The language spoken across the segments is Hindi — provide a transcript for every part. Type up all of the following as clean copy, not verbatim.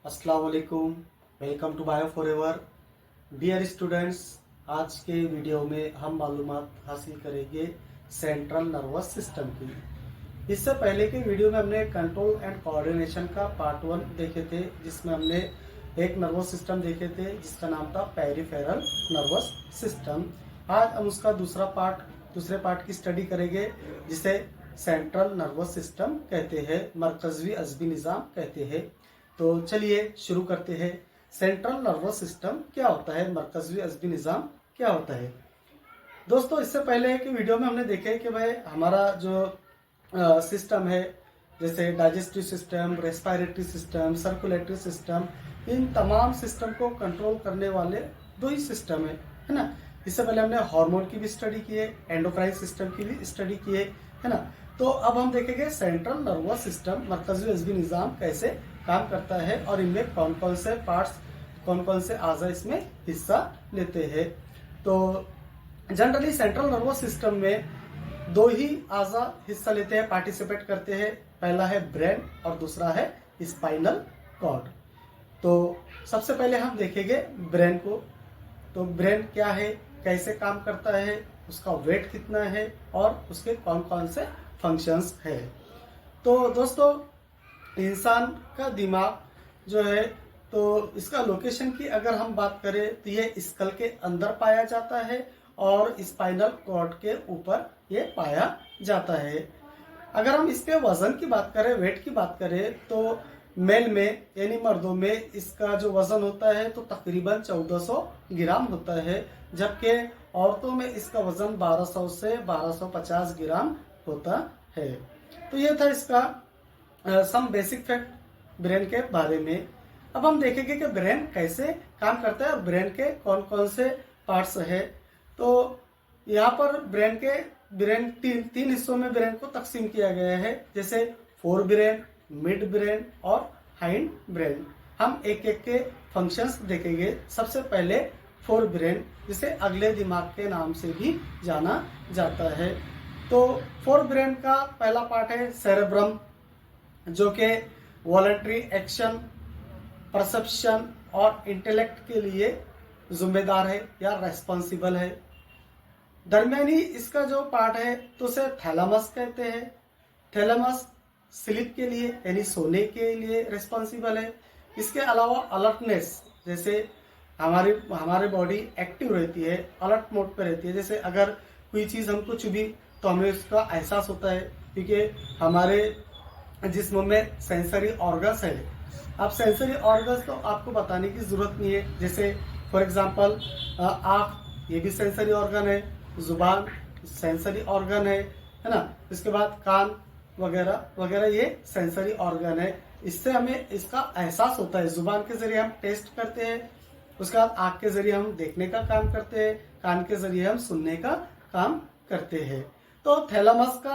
अस्सलाम वालेकुम। Welcome to bio forever. Dear students, आज के वीडियो में हम मालूमात हासिल करेंगे सेंट्रल नर्वस सिस्टम की। इससे पहले के वीडियो में हमने कंट्रोल एंड कोऑर्डिनेशन का पार्ट 1 देखे थे, जिसमें हमने एक नर्वस सिस्टम देखे थे जिसका नाम था पेरिफेरल नर्वस सिस्टम। आज हम उसका दूसरे पार्ट की स्टडी करेंगे, जिसे सेंट्रल नर्वस सिस्टम कहते हैं, मरकजी अजबी निज़ाम कहते हैं। तो चलिए शुरू करते हैं। सेंट्रल नर्वस सिस्टम क्या होता है, मरकजी अजबी निज़ाम क्या होता है। दोस्तों, इससे पहले के वीडियो में हमने देखे कि भाई हमारा जो सिस्टम है, जैसे digestive system, respiratory system, circulatory system, इन तमाम सिस्टम को कंट्रोल करने वाले दो ही सिस्टम है ना। इससे पहले हमने हार्मोन की भी स्टडी की है, एंडोक्राइन सिस्टम की भी स्टडी की है ना। तो अब हम देखेंगे सेंट्रल नर्वस सिस्टम, मरकजी अजबी निज़ाम कैसे काम करता है और इनमें कौन कौन से पार्ट्स, कौन कौन से आज़ा इसमें हिस्सा लेते हैं। तो जनरली सेंट्रल नर्वस सिस्टम में दो ही आज़ा हिस्सा लेते हैं, पार्टिसिपेट करते हैं। पहला है ब्रेन और दूसरा है स्पाइनल कॉर्ड। तो सबसे पहले हम देखेंगे ब्रेन को। तो ब्रेन क्या है, कैसे काम करता है, उसका वेट कितना है और उसके कौन कौन से फंक्शंस है। तो दोस्तों, इंसान का दिमाग जो है, तो इसका लोकेशन की अगर हम बात करें तो ये स्कल के अंदर पाया जाता है और स्पाइनल कॉर्ड के ऊपर ये पाया जाता है। अगर हम इसके वजन की बात करें, वेट की बात करें, तो मेल में यानी मर्दों में इसका जो वजन होता है तो तकरीबन 1400 ग्राम होता है, जबकि औरतों में इसका वजन 1200 से 1250 ग्राम होता है। तो ये था इसका सम बेसिक फैक्ट ब्रेन के बारे में। अब हम देखेंगे कि ब्रेन कैसे काम करता है और ब्रेन के कौन कौन से पार्ट्स है। तो यहाँ पर ब्रेन तीन हिस्सों में ब्रेन को तकसीम किया गया है, जैसे फोर ब्रेन, मिड ब्रेन और हाइंड ब्रेन। हम एक एक के फंक्शंस देखेंगे। सबसे पहले फोर ब्रेन, जिसे अगले दिमाग के नाम से भी जाना जाता है। तो फोर ब्रेन का पहला पार्ट है सेरेब्रम, जो कि वॉलंटरी एक्शन, परसेप्शन और इंटेलेक्ट के लिए जिम्मेदार है या रेस्पॉन्सिबल है। दरमियानी इसका जो पार्ट है तो उसे थैलेमस कहते हैं। थैलेमस स्लीप के लिए यानी सोने के लिए रेस्पॉन्सिबल है। इसके अलावा अलर्टनेस, जैसे हमारे बॉडी एक्टिव रहती है, अलर्ट मोड पे रहती है। जैसे अगर कोई चीज़ हमको चुभी तो हमें उसका एहसास होता है, क्योंकि हमारे जिस्म में सेंसरी ऑर्गन्स है। अब सेंसरी ऑर्गन्स तो आपको बताने की जरूरत नहीं है। जैसे फॉर एग्जांपल आँख, ये भी सेंसरी ऑर्गन है। जुबान सेंसरी ऑर्गन है ना। इसके बाद कान वगैरह वगैरह, ये सेंसरी ऑर्गन है। इससे हमें इसका एहसास होता है। जुबान के जरिए हम टेस्ट करते हैं, उसके बाद आँख के जरिए हम देखने का काम करते हैं, कान के जरिए हम सुनने का काम करते हैं। तो थैलेमस का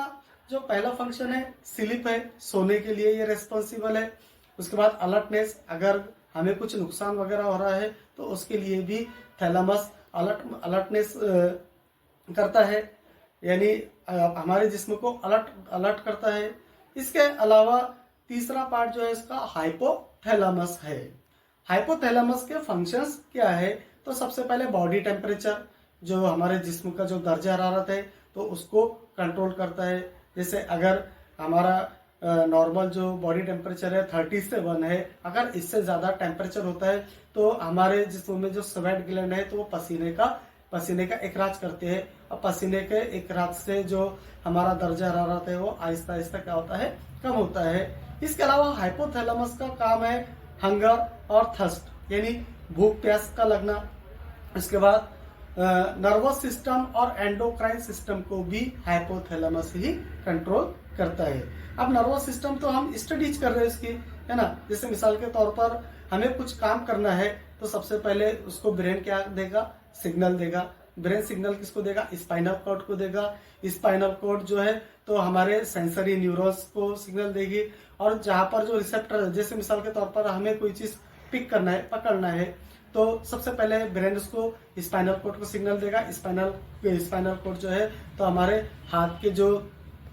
जो पहला फंक्शन है स्लीप है, सोने के लिए ये रेस्पॉन्सिबल है। उसके बाद अलर्टनेस, अगर हमें कुछ नुकसान वगैरह हो रहा है तो उसके लिए भी थैलेमस अलर्टनेस करता है, यानी हमारे जिस्म को अलर्ट करता है। इसके अलावा तीसरा पार्ट जो है इसका हाइपोथैलेमस है। हाइपोथैलेमस के फंक्शंस क्या है, तो सबसे पहले बॉडी टेम्परेचर, जो हमारे जिस्म का जो दर्जा हरारत है तो उसको कंट्रोल करता है। जैसे अगर हमारा नॉर्मल जो बॉडी टेम्परेचर है 37 है, अगर इससे ज़्यादा टेम्परेचर होता है तो हमारे जिस्म में जो स्वेट ग्लैंड है तो वो पसीने का इखराज करते हैं। अब पसीने के इखराज से जो हमारा दर्जा हरारत है वो आहिस्ता आहिस्ता क्या होता है, कम होता है। इसके अलावा हाइपोथैलेमस का काम है हंगर और थर्स्ट, यानी भूख प्यास का लगना। इसके बाद नर्वस सिस्टम और एंडोक्राइन सिस्टम को भी हाइपोथैलेमस ही कंट्रोल करता है। अब नर्वस सिस्टम तो हम स्टडीज कर रहे हैं इसकी, है ना। जैसे मिसाल के तौर पर हमें कुछ काम करना है तो सबसे पहले उसको ब्रेन क्या देगा, सिग्नल देगा। ब्रेन सिग्नल किसको देगा, स्पाइनल कॉर्ड को देगा। स्पाइनल कॉर्ड जो है तो हमारे सेंसरी न्यूरॉन्स को सिग्नल देगी। और जहां पर जो रिसेप्टर है, जैसे मिसाल के तौर पर हमें कोई चीज पिक करना है, पकड़ना है, तो सबसे पहले ब्रेन उसको स्पाइनल कॉर्ड को सिग्नल देगा। स्पाइनल कॉर्ड जो है तो हमारे हाथ के जो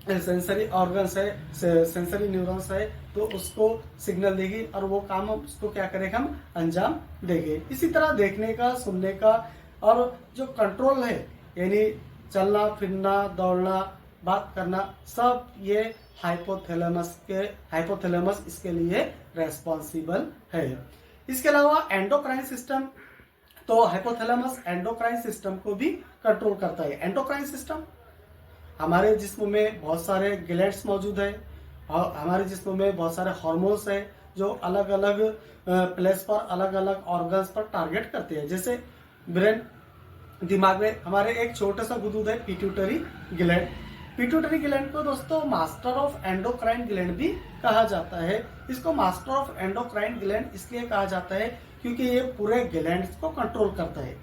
सेंसरी ऑर्गन्स है, सेंसरी न्यूरॉन्स है, तो उसको सिग्नल देगी और वो काम हम उसको क्या करेंगे, हम अंजाम देंगे। इसी तरह देखने का, सुनने का और जो कंट्रोल है, यानी चलना फिरना, दौड़ना, बात करना, सब ये हाइपोथैलेमस इसके लिए रेस्पॉन्सिबल है। इसके अलावा एंडोक्राइन सिस्टम, तो हाइपोथैलेमस एंडोक्राइन सिस्टम को भी कंट्रोल करता है। एंडोक्राइन सिस्टम, हमारे जिस्म में बहुत सारे ग्लैंड्स मौजूद है और हमारे जिस्म में बहुत सारे हार्मोन्स है जो अलग अलग प्लेस पर, अलग अलग ऑर्गन्स पर टारगेट करते हैं। जैसे ब्रेन, दिमाग में हमारे एक छोटा सा गुदूद है पिट्यूटरी ग्लैंड। पिट्यूटरी ग्लैंड को दोस्तों मास्टर ऑफ एंडोक्राइन ग्लैंड भी कहा जाता है। इसको मास्टर ऑफ एंडोक्राइन ग्लैंड इसलिए कहा जाता है क्योंकि ये पूरे ग्लैंड्स को कंट्रोल करता है,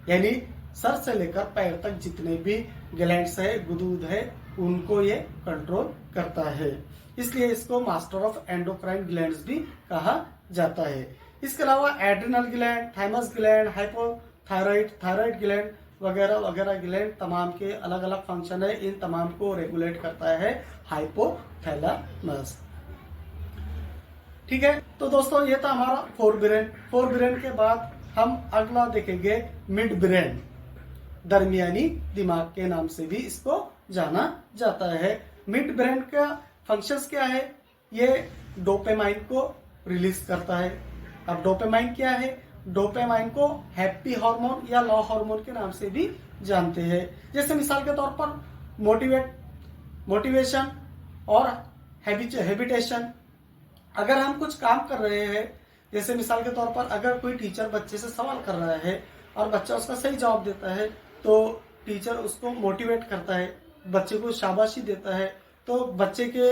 यानी सर से लेकर पैर तक जितने भी ग्लैंड्स है, गुदूद है, उनको ये कंट्रोल करता है। इसलिए इसको मास्टर ऑफ एंडोक्राइन ग्लैंड्स भी कहा जाता है। इसके अलावा adrenal gland, thymus gland, hypothyroid, thyroid gland वगैरह वगैरह ग्लैंड, तमाम के अलग अलग फंक्शन है। इन तमाम को रेगुलेट करता है हाइपोथैलेमस। ठीक है, तो दोस्तों ये था हमारा फोर ब्रेन के बाद हम अगला देखेंगे मिड ब्रेन, दरमियानी दिमाग के नाम से भी इसको जाना जाता है। मिड ब्रेन का फंक्शंस क्या है? ये डोपामाइन को रिलीज करता है। अब डोपामाइन क्या है? डोपामाइन को हैप्पी हार्मोन या लव हार्मोन के नाम से भी जानते हैं। जैसे मिसाल के तौर पर मोटिवेशन और हैबिटेशन। अगर हम कुछ काम कर रहे हैं, जैसे मिसाल के तौर पर अगर कोई टीचर बच्चे से सवाल कर रहा है और बच्चा उसका सही जवाब देता है, तो टीचर उसको मोटिवेट करता है, बच्चे को शाबाशी देता है, तो बच्चे के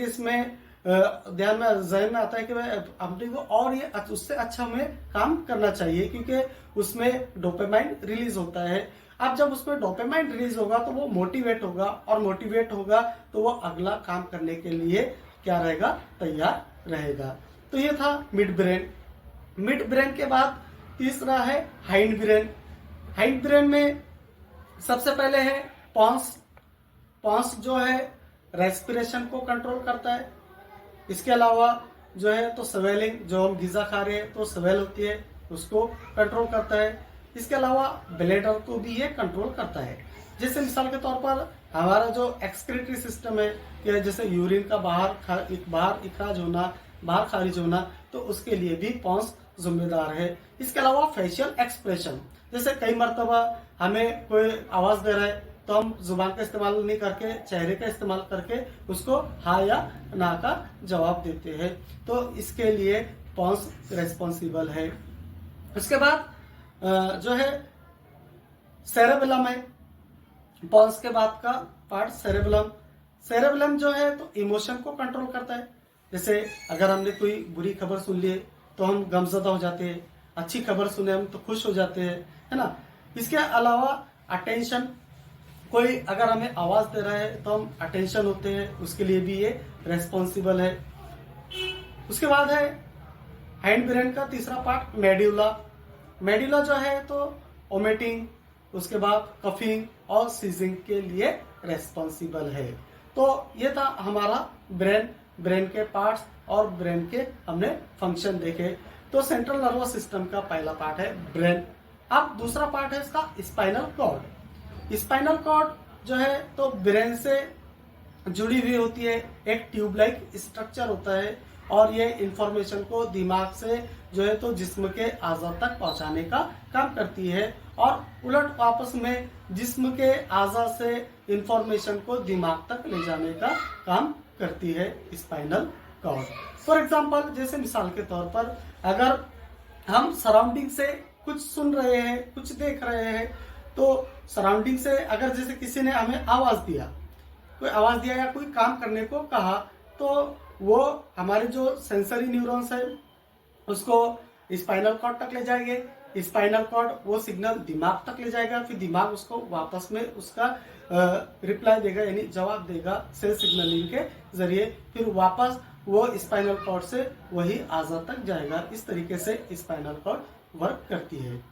इसमें ध्यान में, जहन में आता है कि भाई अपने को और ये उससे अच्छा हमें काम करना चाहिए, क्योंकि उसमें डोपामाइन रिलीज होता है। अब जब उसमें डोपामाइन रिलीज होगा तो वो मोटिवेट होगा, और मोटिवेट होगा तो वो अगला काम करने के लिए क्या रहेगा, तैयार रहेगा। तो ये था मिड ब्रेन के बाद तीसरा है हाइंड ब्रेन में सबसे पहले है पॉन्स जो है रेस्पिरेशन को कंट्रोल करता है। इसके अलावा जो है तो स्वेलिंग, जो हम गिजा खा रहे हैं तो स्वेल होती है, उसको कंट्रोल करता है। इसके अलावा ब्लैडर को भी ये कंट्रोल करता है। जैसे मिसाल के तौर पर हमारा जो एक्सक्रीटरी सिस्टम है, कि जैसे यूरिन का बाहर इखराज होना, बाहर खारिज होना, तो उसके लिए भी पॉन्स जिम्मेदार है। इसके अलावा फेशियल एक्सप्रेशन, जैसे कई मर्तबा हमें कोई आवाज दे रहा है तो हम जुबान का इस्तेमाल नहीं करके चेहरे का इस्तेमाल करके उसको हाँ या ना का जवाब देते हैं, तो इसके लिए पॉन्स रेस्पॉन्सिबल है। उसके बाद जो है सेरेबेलम है। पॉन्स के बाद का पार्ट सेरेबेलम जो है तो इमोशन को कंट्रोल करता है। जैसे अगर हमने कोई बुरी खबर सुन ली तो हम गमजदा हो जाते हैं, अच्छी खबर सुने हम तो खुश हो जाते हैं, है ना। इसके अलावा अटेंशन, कोई अगर हमें आवाज दे रहा है तो हम अटेंशन होते हैं, उसके लिए भी ये रेस्पॉन्सिबल है। उसके बाद है हैंड ब्रेन का तीसरा पार्ट मेडुला जो है तो ओमेटिंग, उसके बाद कफिंग और सीजिंग के लिए रेस्पॉन्सिबल है। तो ये था हमारा ब्रेन के पार्ट्स और ब्रेन के हमने फंक्शन देखे। तो सेंट्रल नर्वस सिस्टम का पहला पार्ट है ब्रेन। अब दूसरा पार्ट है इसका स्पाइनल कॉर्ड जो है तो ब्रेन से जुड़ी हुई होती है, एक ट्यूब लाइक स्ट्रक्चर होता है, और ये इंफॉर्मेशन को दिमाग से जो है तो जिस्म के आज़ा तक पहुंचाने का काम करती है, और उलट वापस में जिस्म के आज़ा से इंफॉर्मेशन को दिमाग तक ले जाने का काम करती है स्पाइनल कॉर्ड। फॉर एग्जाम्पल, जैसे मिसाल के तौर पर अगर हम सराउंडिंग से कुछ सुन रहे हैं, कुछ देख रहे हैं, तो सराउंडिंग से अगर जैसे किसी ने हमें आवाज दिया या कोई काम करने को कहा, तो वो हमारे जो सेंसरी न्यूरॉन्स है उसको स्पाइनल कॉर्ड तक ले जाएंगे, स्पाइनल कॉर्ड वो सिग्नल दिमाग तक ले जाएगा, फिर दिमाग उसको वापस में उसका रिप्लाई देगा, यानी जवाब देगा सेल सिग्नलिंग के जरिए, फिर वापस वो स्पाइनल कॉर्ड से वही आज़ा तक जाएगा। इस तरीके से स्पाइनल कॉर्ड वर्क करती है।